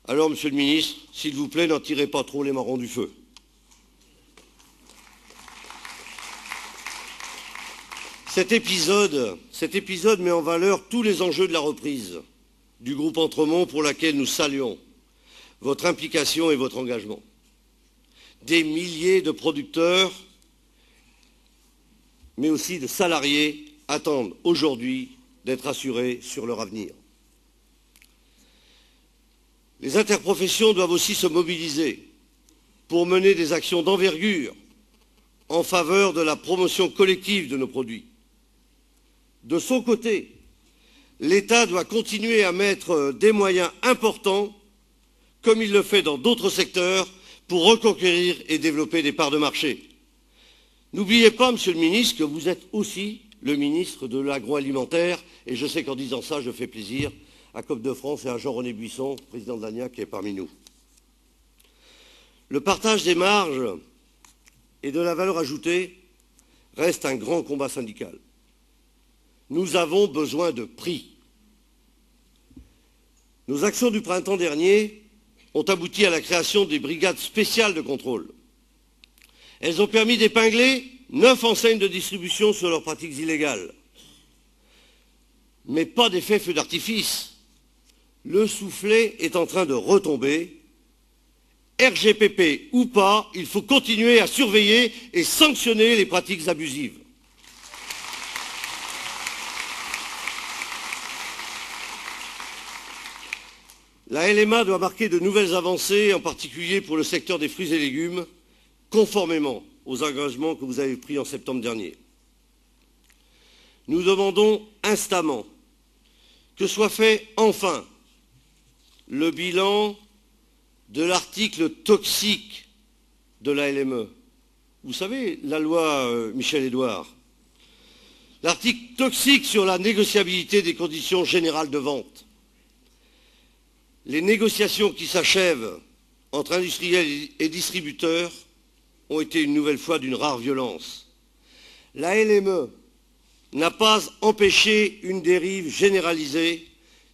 Alors, Monsieur le ministre, s'il vous plaît, n'en tirez pas trop les marrons du feu. Cet épisode met en valeur tous les enjeux de la reprise du groupe Entremont pour laquelle nous saluons votre implication et votre engagement. Des milliers de producteurs, mais aussi de salariés, attendent aujourd'hui d'être assurés sur leur avenir. Les interprofessions doivent aussi se mobiliser pour mener des actions d'envergure en faveur de la promotion collective de nos produits. De son côté, l'État doit continuer à mettre des moyens importants, comme il le fait dans d'autres secteurs, pour reconquérir et développer des parts de marché. N'oubliez pas, Monsieur le ministre, que vous êtes aussi le ministre de l'agroalimentaire, et je sais qu'en disant ça, je fais plaisir à COP de France et à Jean-René Buisson, président de l'ANIA, qui est parmi nous. Le partage des marges et de la valeur ajoutée reste un grand combat syndical. Nous avons besoin de prix. Nos actions du printemps dernier ont abouti à la création des brigades spéciales de contrôle. Elles ont permis d'épingler 9 enseignes de distribution sur leurs pratiques illégales. Mais pas d'effet feu d'artifice. Le soufflet est en train de retomber. RGPP ou pas, il faut continuer à surveiller et sanctionner les pratiques abusives. La LMA doit marquer de nouvelles avancées, en particulier pour le secteur des fruits et légumes, conformément aux engagements que vous avez pris en septembre dernier. Nous demandons instamment que soit fait enfin le bilan de l'article toxique de la LME. Vous savez, la loi Michel Édouard. L'article toxique sur la négociabilité des conditions générales de vente. Les négociations qui s'achèvent entre industriels et distributeurs ont été une nouvelle fois d'une rare violence. La LME n'a pas empêché une dérive généralisée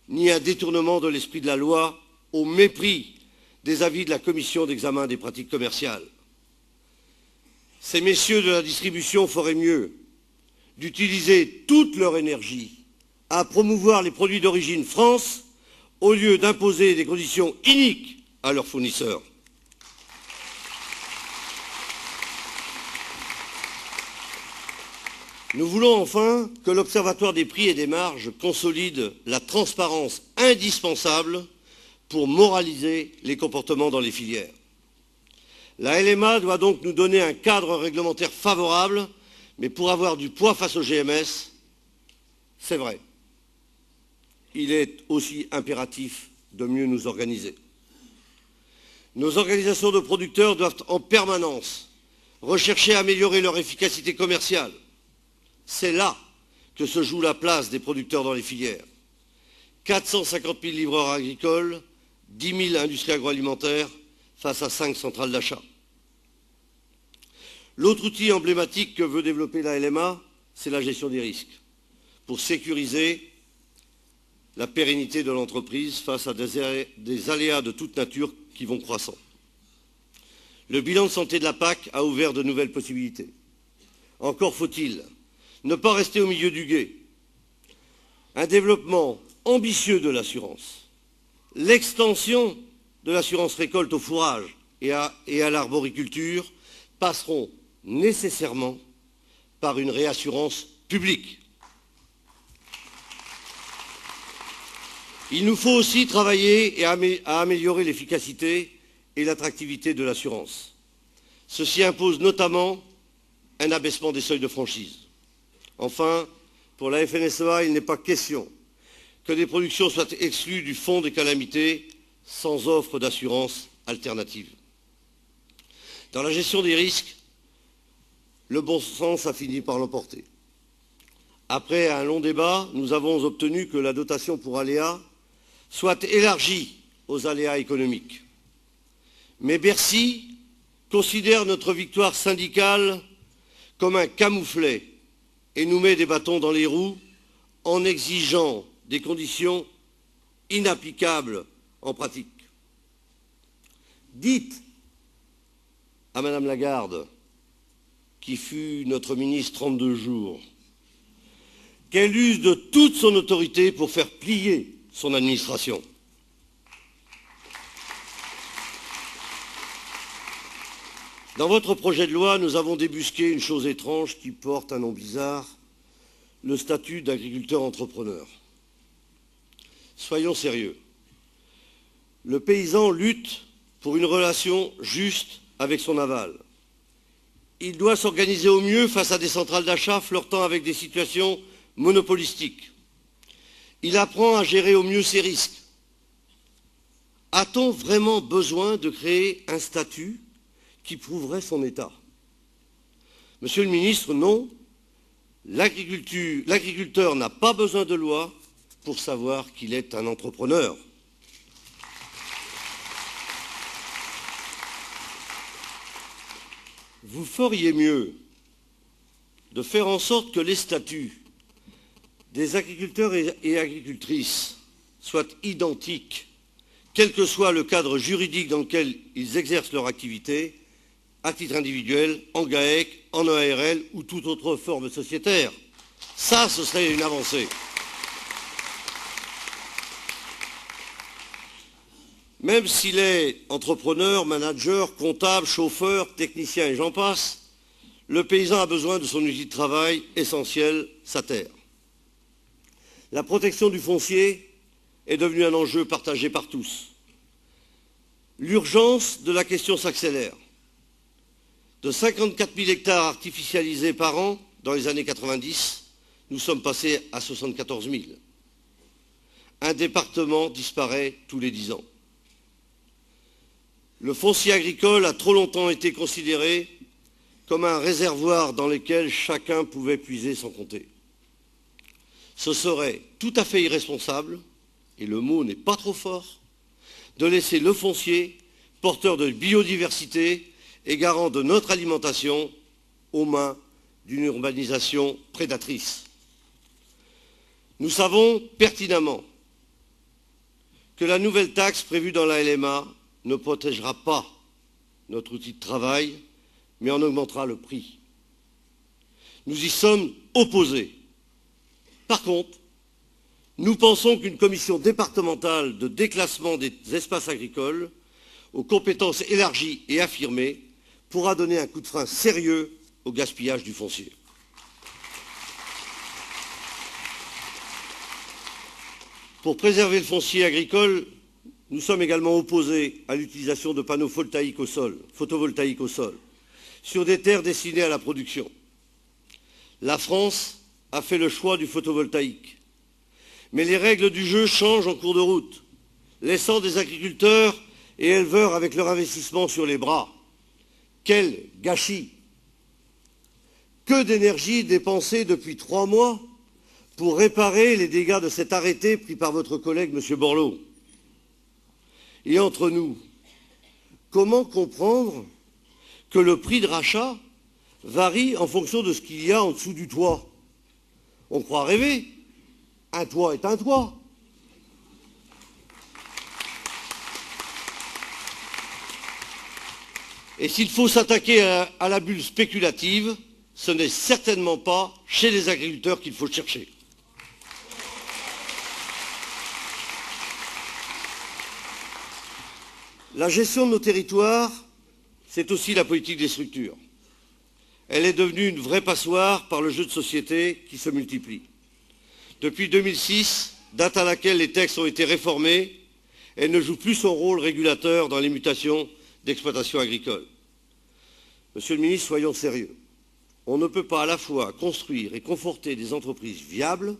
ni un détournement de l'esprit de la loi au mépris des avis de la Commission d'examen des pratiques commerciales. Ces messieurs de la distribution feraient mieux d'utiliser toute leur énergie à promouvoir les produits d'origine France au lieu d'imposer des conditions iniques à leurs fournisseurs. Nous voulons enfin que l'Observatoire des prix et des marges consolide la transparence indispensable pour moraliser les comportements dans les filières. La LMA doit donc nous donner un cadre réglementaire favorable, mais pour avoir du poids face au GMS, c'est vrai. Il est aussi impératif de mieux nous organiser. Nos organisations de producteurs doivent en permanence rechercher à améliorer leur efficacité commerciale. C'est là que se joue la place des producteurs dans les filières. 450 000 livreurs agricoles, 10 000 industries agroalimentaires face à 5 centrales d'achat. L'autre outil emblématique que veut développer la LMA, c'est la gestion des risques, pour sécuriser la pérennité de l'entreprise face à des aléas de toute nature qui vont croissant. Le bilan de santé de la PAC a ouvert de nouvelles possibilités. Encore faut-il ne pas rester au milieu du gué. Un développement ambitieux de l'assurance, l'extension de l'assurance récolte au fourrage et à l'arboriculture passeront nécessairement par une réassurance publique. Il nous faut aussi travailler à améliorer l'efficacité et l'attractivité de l'assurance. Ceci impose notamment un abaissement des seuils de franchise. Enfin, pour la FNSEA, il n'est pas question que des productions soient exclues du fonds des calamités sans offre d'assurance alternative. Dans la gestion des risques, le bon sens a fini par l'emporter. Après un long débat, nous avons obtenu que la dotation pour aléas soit élargie aux aléas économiques. Mais Bercy considère notre victoire syndicale comme un camouflet et nous met des bâtons dans les roues en exigeant des conditions inapplicables en pratique. dites à Madame Lagarde, qui fut notre ministre 32 jours, qu'elle use de toute son autorité pour faire plier son administration. Dans votre projet de loi, nous avons débusqué une chose étrange qui porte un nom bizarre, le statut d'agriculteur entrepreneur. Soyons sérieux. Le paysan lutte pour une relation juste avec son aval. Il doit s'organiser au mieux face à des centrales d'achat flirtant avec des situations monopolistiques. Il apprend à gérer au mieux ses risques. A-t-on vraiment besoin de créer un statut qui prouverait son état? Monsieur le ministre, non. L'agriculteur n'a pas besoin de loi pour savoir qu'il est un entrepreneur. Vous feriez mieux de faire en sorte que les statuts des agriculteurs et agricultrices soient identiques, quel que soit le cadre juridique dans lequel ils exercent leur activité, à titre individuel, en GAEC, en EARL ou toute autre forme sociétaire. Ça, ce serait une avancée. Même s'il est entrepreneur, manager, comptable, chauffeur, technicien et j'en passe, le paysan a besoin de son outil de travail essentiel, sa terre. La protection du foncier est devenue un enjeu partagé par tous. L'urgence de la question s'accélère. De 54 000 hectares artificialisés par an dans les années 90, nous sommes passés à 74 000. Un département disparaît tous les 10 ans. Le foncier agricole a trop longtemps été considéré comme un réservoir dans lequel chacun pouvait puiser sans compter. Ce serait tout à fait irresponsable, et le mot n'est pas trop fort, de laisser le foncier, porteur de biodiversité et garant de notre alimentation, aux mains d'une urbanisation prédatrice. Nous savons pertinemment que la nouvelle taxe prévue dans la LMA ne protégera pas notre outil de travail, mais en augmentera le prix. Nous y sommes opposés. Par contre, nous pensons qu'une commission départementale de déclassement des espaces agricoles, aux compétences élargies et affirmées, pourra donner un coup de frein sérieux au gaspillage du foncier. Pour préserver le foncier agricole, nous sommes également opposés à l'utilisation de panneaux photovoltaïques au sol, sur des terres destinées à la production. La France a fait le choix du photovoltaïque. Mais les règles du jeu changent en cours de route, laissant des agriculteurs et éleveurs avec leur investissement sur les bras. Quel gâchis! Que d'énergie dépensée depuis 3 mois pour réparer les dégâts de cet arrêté pris par votre collègue M. Borloo. Et entre nous, comment comprendre que le prix de rachat varie en fonction de ce qu'il y a en dessous du toit? On croit rêver. Un toit est un toit. Et s'il faut s'attaquer à la bulle spéculative, ce n'est certainement pas chez les agriculteurs qu'il faut chercher. La gestion de nos territoires, c'est aussi la politique des structures. Elle est devenue une vraie passoire par le jeu de société qui se multiplie. Depuis 2006, date à laquelle les textes ont été réformés, elle ne joue plus son rôle régulateur dans les mutations d'exploitation agricole. Monsieur le ministre, soyons sérieux. On ne peut pas à la fois construire et conforter des entreprises viables